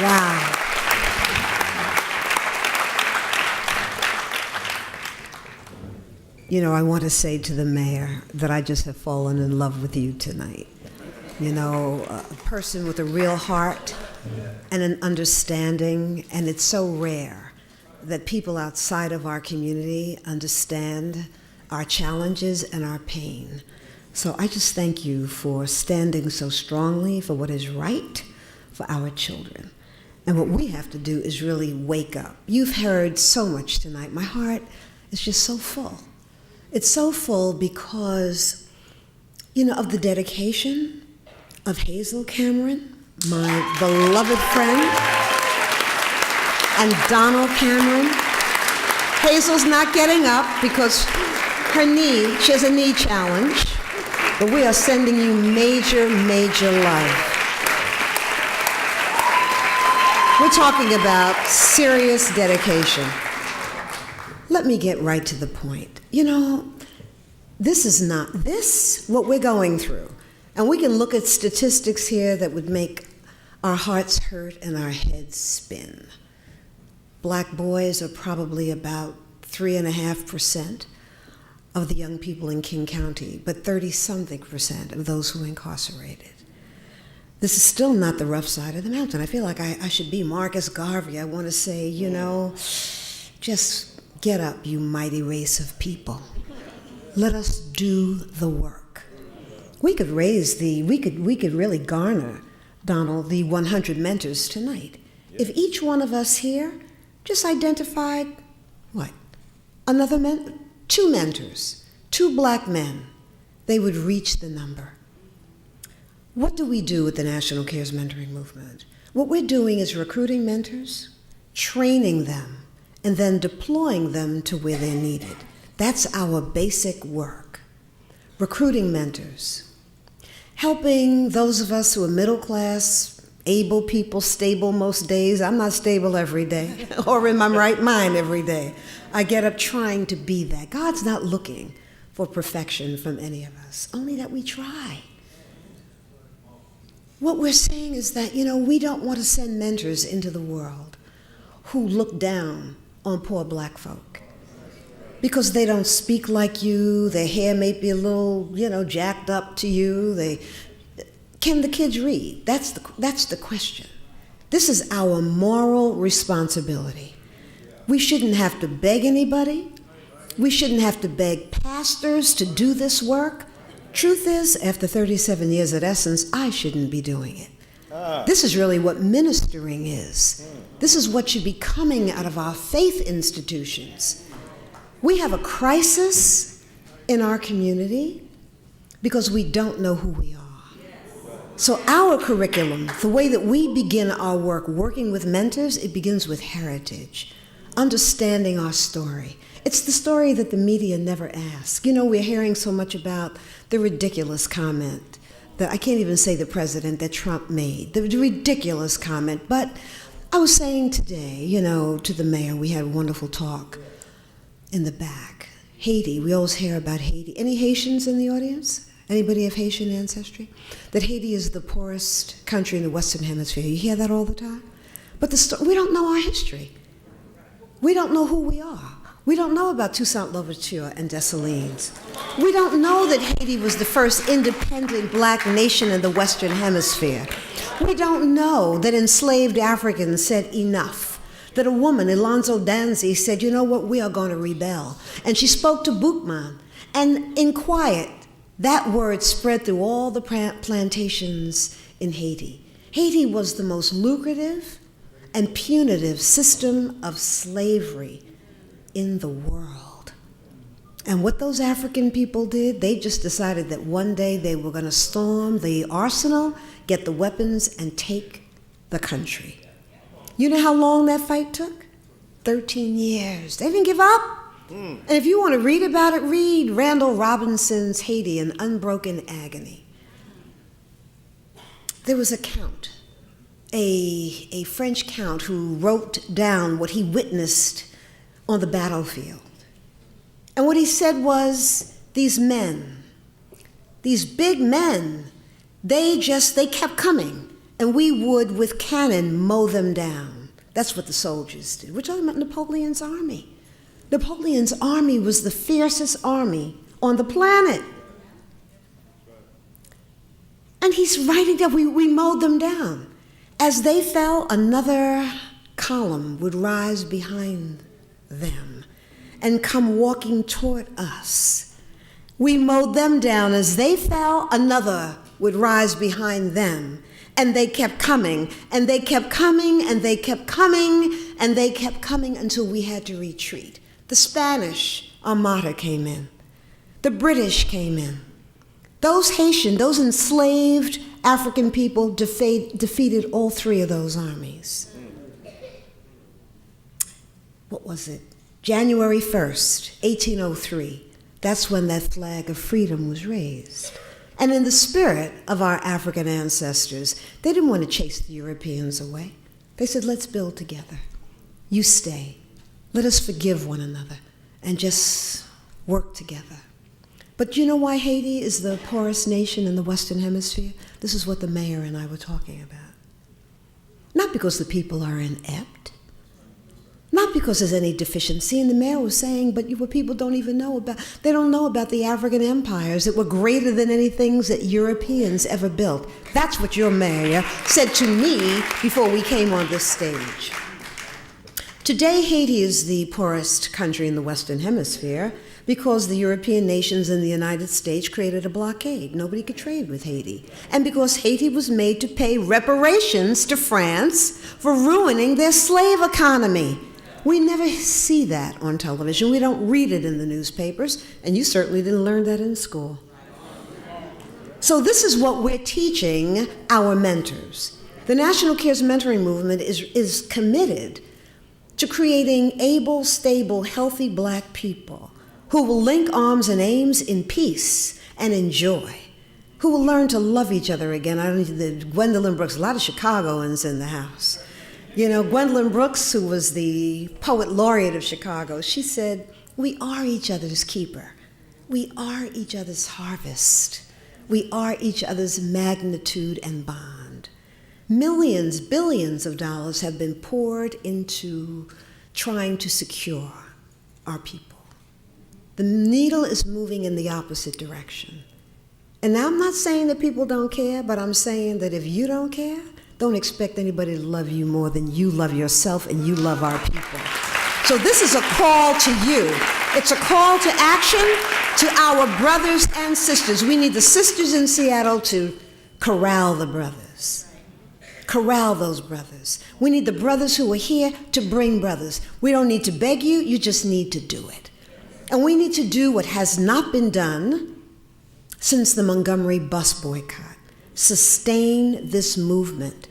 Wow. You know, I want to say to the mayor that I just have fallen in love with you tonight. You know, a person with a real heart and an understanding, and it's so rare that people outside of our community understand our challenges and our pain. So I just thank you for standing so strongly for what is right for our children. And what we have to do is really wake up. You've heard so much tonight. My heart is just so full. It's so full because, you know, of the dedication of Hazel Cameron, my beloved friend, and Donald Cameron. Hazel's not getting up because she has a knee challenge, but we are sending you major, major love. We're talking about serious dedication. Let me get right to the point. You know, what we're going through, and we can look at statistics here that would make our hearts hurt and our heads spin. Black boys are probably about 3.5% of the young people in King County, but 30-something% of those who are incarcerated. This is still not the rough side of the mountain. I feel like I should be Marcus Garvey. I want to say, you know, just get up, you mighty race of people. Let us do the work. We could really garner, Donald, the 100 mentors tonight. If each one of us here just identified, two mentors, two black men, they would reach the number. What do we do with the National Cares Mentoring Movement? What we're doing is recruiting mentors, training them, and then deploying them to where they're needed. That's our basic work. Recruiting mentors, helping those of us who are middle class, able people, stable most days. I'm not stable every day or in my right mind every day. I get up trying to be that. God's not looking for perfection from any of us, only that we try. What we're saying is that, you know, we don't want to send mentors into the world who look down on poor black folk because they don't speak like you, their hair may be a little, you know, jacked up to you. Can the kids read? That's the question. This is our moral responsibility. We shouldn't have to beg anybody. We shouldn't have to beg pastors to do this work. Truth is, after 37 years at Essence, I shouldn't be doing it. This is really what ministering is. This is what should be coming out of our faith institutions. We have a crisis in our community because we don't know who we are. So our curriculum, the way that we begin our work working with mentors, it begins with heritage, understanding our story. It's the story that the media never asks. You know, we're hearing so much about the ridiculous comment that I can't even say the president that Trump made, the ridiculous comment. But I was saying today, you know, to the mayor, we had a wonderful talk in the back. Haiti, we always hear about Haiti. Any Haitians in the audience? Anybody of Haitian ancestry? That Haiti is the poorest country in the Western Hemisphere. You hear that all the time? But we don't know our history. We don't know who we are. We don't know about Toussaint Louverture and Dessalines. We don't know that Haiti was the first independent black nation in the Western Hemisphere. We don't know that enslaved Africans said enough. That a woman, Alonzo Danzy, said, you know what, we are going to rebel. And she spoke to Boukman. And in quiet, that word spread through all the plantations in Haiti. Haiti was the most lucrative and punitive system of slavery in the world. And what those African people did, they just decided that one day they were going to storm the arsenal, get the weapons, and take the country. You know how long that fight took? 13 years. They didn't give up. And if you want to read about it, read Randall Robinson's Haiti, An Unbroken Agony. There was a count, a French count who wrote down what he witnessed on the battlefield. And what he said was, these men, these big men, they kept coming. and we would, with cannon, mow them down. That's what the soldiers did. We're talking about Napoleon's army. Napoleon's army was the fiercest army on the planet. And he's writing that we mowed them down. As they fell, another column would rise behind them and come walking toward us. We mowed them down. As they fell, another would rise behind them. And they kept coming, and they kept coming, and they kept coming, and they kept coming until we had to retreat. The Spanish Armada came in. The British came in. Those Haitian, those enslaved African people defeated all three of those armies. What was it? January 1st, 1803. That's when that flag of freedom was raised. And in the spirit of our African ancestors, they didn't want to chase the Europeans away. They said, let's build together. You stay. Let us forgive one another and just work together. But you know why Haiti is the poorest nation in the Western Hemisphere? This is what the mayor and I were talking about. Not because the people are inept, not because there's any deficiency, and the mayor was saying, but what people don't even know about, they don't know about the African empires that were greater than any things that Europeans ever built. That's what your mayor said to me before we came on this stage. Today, Haiti is the poorest country in the Western Hemisphere because the European nations and the United States created a blockade. Nobody could trade with Haiti. And because Haiti was made to pay reparations to France for ruining their slave economy. We never see that on television. We don't read it in the newspapers, and you certainly didn't learn that in school. So this is what we're teaching our mentors. The National Cares Mentoring Movement is committed to creating able, stable, healthy Black people who will link arms and aims in peace and in joy, who will learn to love each other again. I don't need Gwendolyn Brooks, a lot of Chicagoans in the house. You know, Gwendolyn Brooks, who was the poet laureate of Chicago, she said, we are each other's keeper. We are each other's harvest. We are each other's magnitude and bond. Millions, billions of dollars have been poured into trying to secure our people. The needle is moving in the opposite direction. And I'm not saying that people don't care, but I'm saying that if you don't care, don't expect anybody to love you more than you love yourself and you love our people. So this is a call to you. It's a call to action to our brothers and sisters. We need the sisters in Seattle to corral the brothers. Corral those brothers. We need the brothers who are here to bring brothers. We don't need to beg you, you just need to do it. And we need to do what has not been done since the Montgomery bus boycott. Sustain this movement.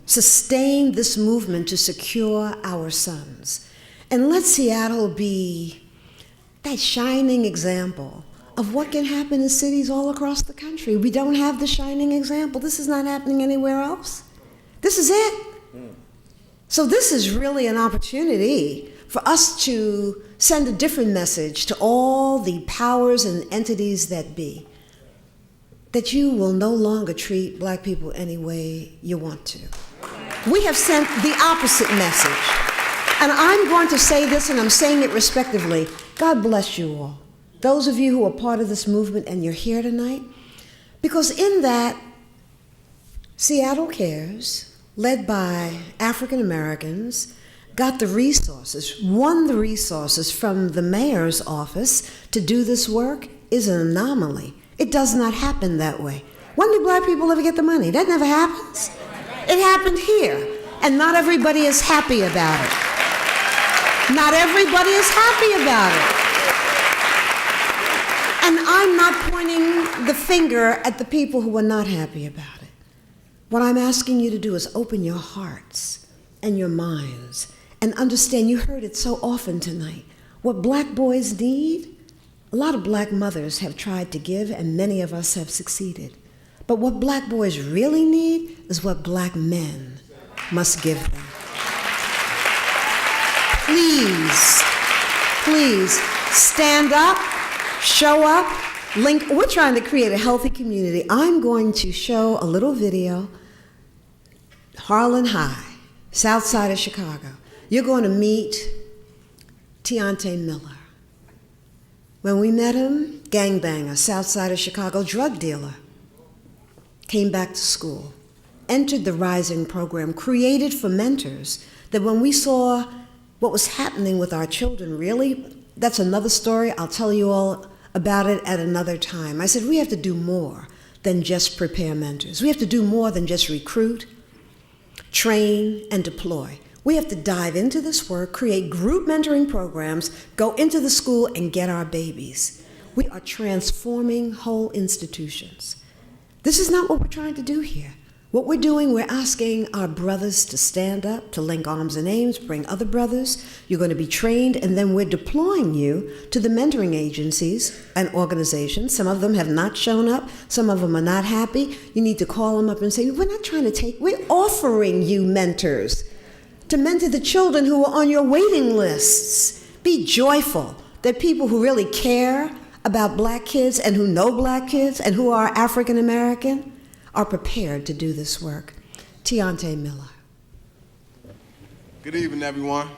Sustain this movement to secure our sons. And let Seattle be that shining example of what can happen in cities all across the country. We don't have the shining example. This is not happening anywhere else. This is it. So this is really an opportunity for us to send a different message to all the powers and entities that be, that you will no longer treat Black people any way you want to. We have sent the opposite message. And I'm going to say this, and I'm saying it respectively. God bless you all. Those of you who are part of this movement and you're here tonight, because in that, Seattle Cares, led by African Americans, got the resources, won the resources from the mayor's office to do this work is an anomaly. It does not happen that way. When do Black people ever get the money? That never happens. It happened here, and not everybody is happy about it. Not everybody is happy about it. And I'm not pointing the finger at the people who are not happy about it. What I'm asking you to do is open your hearts and your minds and understand, you heard it so often tonight, what Black boys need. A lot of Black mothers have tried to give, and many of us have succeeded. But what Black boys really need is what Black men must give them. Please, please stand up, show up, link. We're trying to create a healthy community. I'm going to show a little video Harlan High, south side of Chicago. You're going to meet Tiante Miller. When we met him, gangbanger, south side of Chicago, drug dealer. Came back to school, entered the Rising program, created for mentors, that when we saw what was happening with our children, really, that's another story. I'll tell you all about it at another time. I said, we have to do more than just prepare mentors. We have to do more than just recruit, train, and deploy. We have to dive into this work, create group mentoring programs, go into the school and get our babies. We are transforming whole institutions. This is not what we're trying to do here. What we're doing, we're asking our brothers to stand up, to link arms and aims, bring other brothers. You're going to be trained, and then we're deploying you to the mentoring agencies and organizations. Some of them have not shown up. Some of them are not happy. You need to call them up and say, we're not trying to take, we're offering you mentors to mentor the children who are on your waiting lists. Be joyful that people who really care about black kids and who know black kids and who are African American are prepared to do this work. Tiante Miller. Good evening, everyone.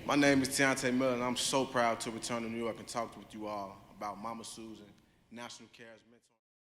My name is Tiante Miller, and I'm so proud to return to New York and talk with you all about Mama Susan, National Care's mentor.